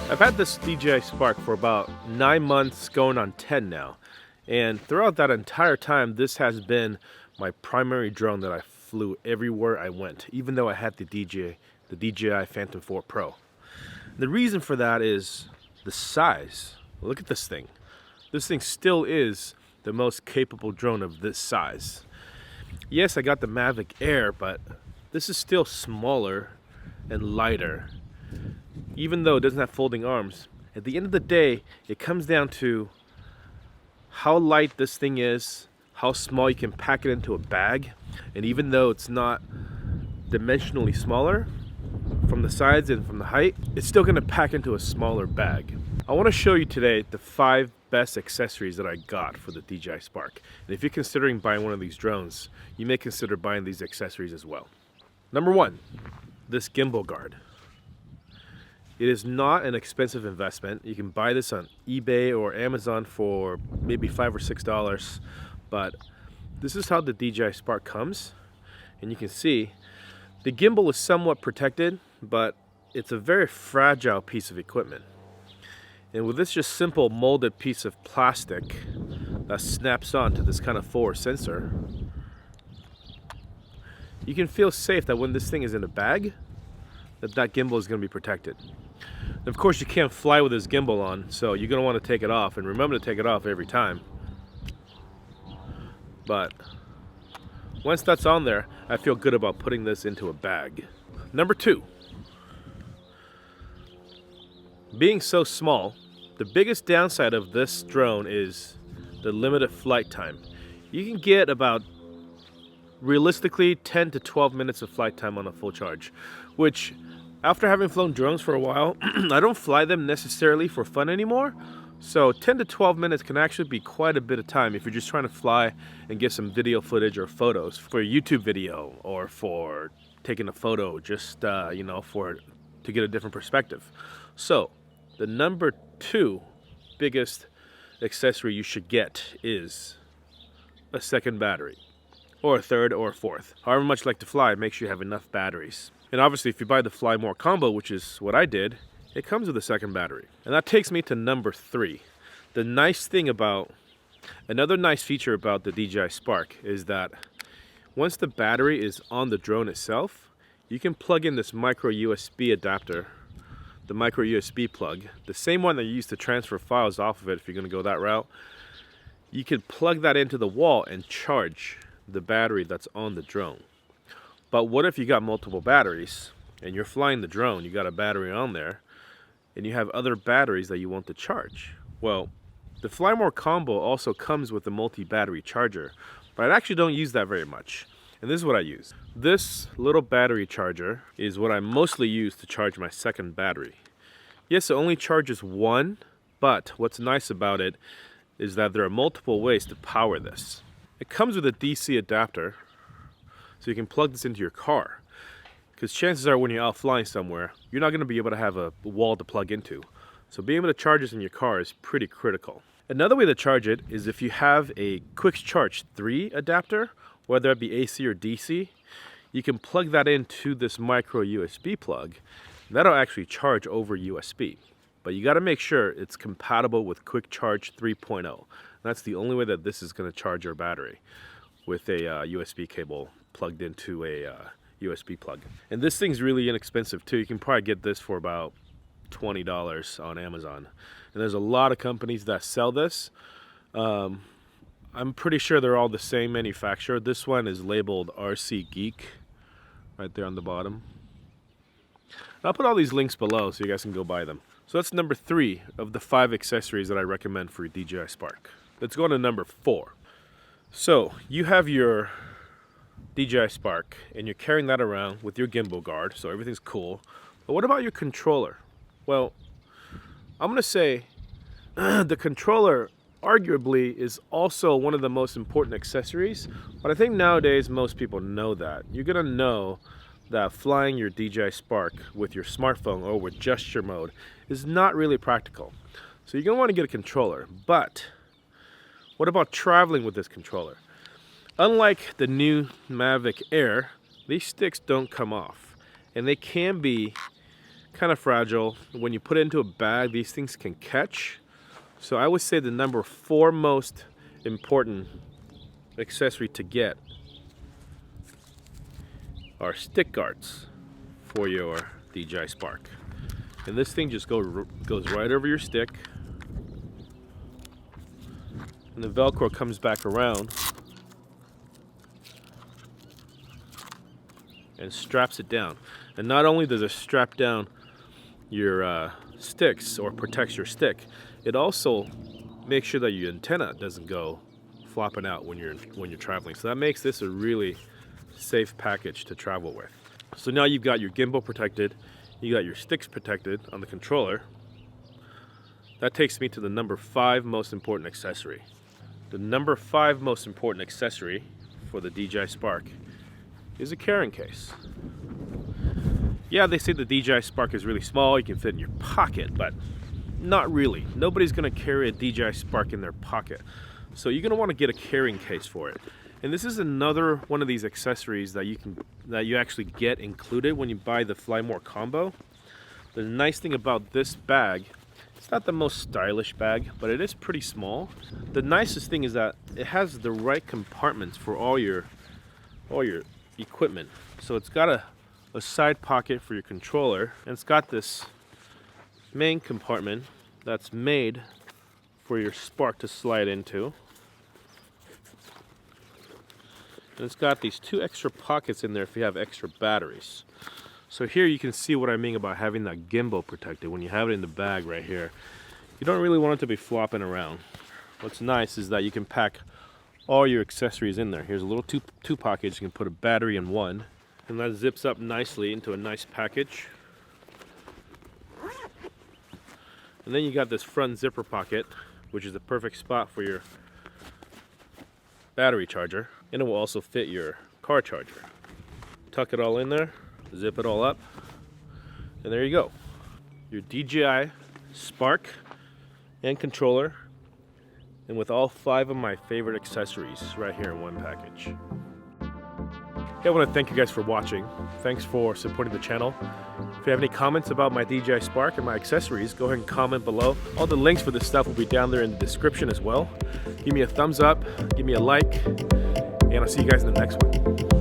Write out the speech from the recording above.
I've had this DJI Spark for about 9 months, going on 10 now. And throughout that entire time, this has been my primary drone that I flew everywhere I went, even though I had the DJI Phantom 4 Pro. The reason for that is the size. Look at this thing. This thing still is the most capable drone of this size. Yes, I got the Mavic Air, but this is still smaller and lighter. Even though it doesn't have folding arms, at the end of the day, it comes down to how light this thing is, how small you can pack it into a bag, and even though it's not dimensionally smaller from the sides and from the height, it's still going to pack into a smaller bag. I want to show you today the 5 best accessories that I got for the DJI Spark. And if you're considering buying one of these drones, you may consider buying these accessories as well. Number 1, this Gimbal Guard. It is not an expensive investment. You can buy this on eBay or Amazon for maybe $5 or $6, but this is how the DJI Spark comes. And you can see the gimbal is somewhat protected, but it's a very fragile piece of equipment. And with this just simple molded piece of plastic that snaps onto this kind of forward sensor, you can feel safe that when this thing is in a bag, that gimbal is going to be protected. And of course, you can't fly with this gimbal on, so you're going to want to take it off, and remember to take it off every time. But once that's on there, I feel good about putting this into a bag. Number 2, being so small, the biggest downside of this drone is the limited flight time. You can get about realistically 10 to 12 minutes of flight time on a full charge, which after having flown drones for a while, I don't fly them necessarily for fun anymore. So 10 to 12 minutes can actually be quite a bit of time if you're just trying to fly and get some video footage or photos for a YouTube video, or for taking a photo just to get a different perspective. So the number 2 biggest accessory you should get is a second battery, or a third or a fourth. However much you like to fly, make sure you have enough batteries. And obviously, if you buy the Fly More combo, which is what I did, it comes with a second battery. And that takes me to number 3. The nice thing about, another nice feature about the DJI Spark is that once the battery is on the drone itself, you can plug in this micro USB adapter, the micro USB plug, the same one that you use to transfer files off of it if you're going to go that route. You can plug that into the wall and charge the battery that's on the drone. But what if you got multiple batteries and you're flying the drone, you got a battery on there, and you have other batteries that you want to charge? Well, the Fly More combo also comes with a multi-battery charger, but I actually don't use that very much. And this is what I use. This little battery charger is what I mostly use to charge my second battery. Yes, it only charges one, but what's nice about it is that there are multiple ways to power this. It comes with a DC adapter, so you can plug this into your car. Because chances are when you're out flying somewhere, you're not going to be able to have a wall to plug into. So being able to charge this in your car is pretty critical. Another way to charge it is if you have a Quick Charge 3 adapter, whether it be AC or DC, you can plug that into this micro USB plug. That'll actually charge over USB. But you got to make sure it's compatible with Quick Charge 3.0. That's the only way that this is going to charge your battery, with a USB cable plugged into a USB plug. And this thing's really inexpensive too. You can probably get this for about $20 on Amazon. And there's a lot of companies that sell this. I'm pretty sure they're all the same manufacturer. This one is labeled RCGEEK right there on the bottom. I'll put all these links below so you guys can go buy them. So that's number 3 of the 5 accessories that I recommend for your DJI Spark. Let's go on to number 4. So you have your DJI Spark and you're carrying that around with your Gimbal Guard, so everything's cool. But what about your controller? Well, I'm going to say the controller arguably is also one of the most important accessories, but I think nowadays most people know that. You're going to know that flying your DJI Spark with your smartphone or with gesture mode is not really practical. So you're going to want to get a controller. But what about traveling with this controller? Unlike the new Mavic Air, these sticks don't come off, and they can be kind of fragile. When you put it into a bag, these things can catch. So I would say the number 4 most important accessory to get are stick guards for your DJI Spark. And this thing just goes right over your stick, and the Velcro comes back around and straps it down. And not only does it strap down your sticks or protects your stick, it also makes sure that your antenna doesn't go flopping out when you're traveling. So that makes this a really safe package to travel with. So now you've got your gimbal protected, you got your sticks protected on the controller. That takes me to the number 5 most important accessory. The number 5 most important accessory for the DJI Spark is a carrying case. Yeah, they say the DJI Spark is really small, you can fit in your pocket, but not really. Nobody's gonna carry a DJI Spark in their pocket. So you're gonna wanna get a carrying case for it. And this is another one of these accessories that you actually get included when you buy the Fly More combo. The nice thing about this bag, it's not the most stylish bag, but it is pretty small. The nicest thing is that it has the right compartments for all your equipment. So it's got a side pocket for your controller, and it's got this main compartment that's made for your Spark to slide into. And it's got these 2 extra pockets in there if you have extra batteries. So here you can see what I mean about having that gimbal protected. When you have it in the bag right here, you don't really want it to be flopping around. What's nice is that you can pack all your accessories in there. Here's a little two pockets. You can put a battery in one, and that zips up nicely into a nice package. And then you got this front zipper pocket, which is the perfect spot for your battery charger, and it will also fit your car charger. Tuck it all in there, zip it all up, and there you go. Your DJI Spark and controller, and with all 5 of my favorite accessories right here in one package. Hey, I want to thank you guys for watching. Thanks for supporting the channel. If you have any comments about my DJI Spark and my accessories, go ahead and comment below. All the links for this stuff will be down there in the description as well. Give me a thumbs up, give me a like, and I'll see you guys in the next one.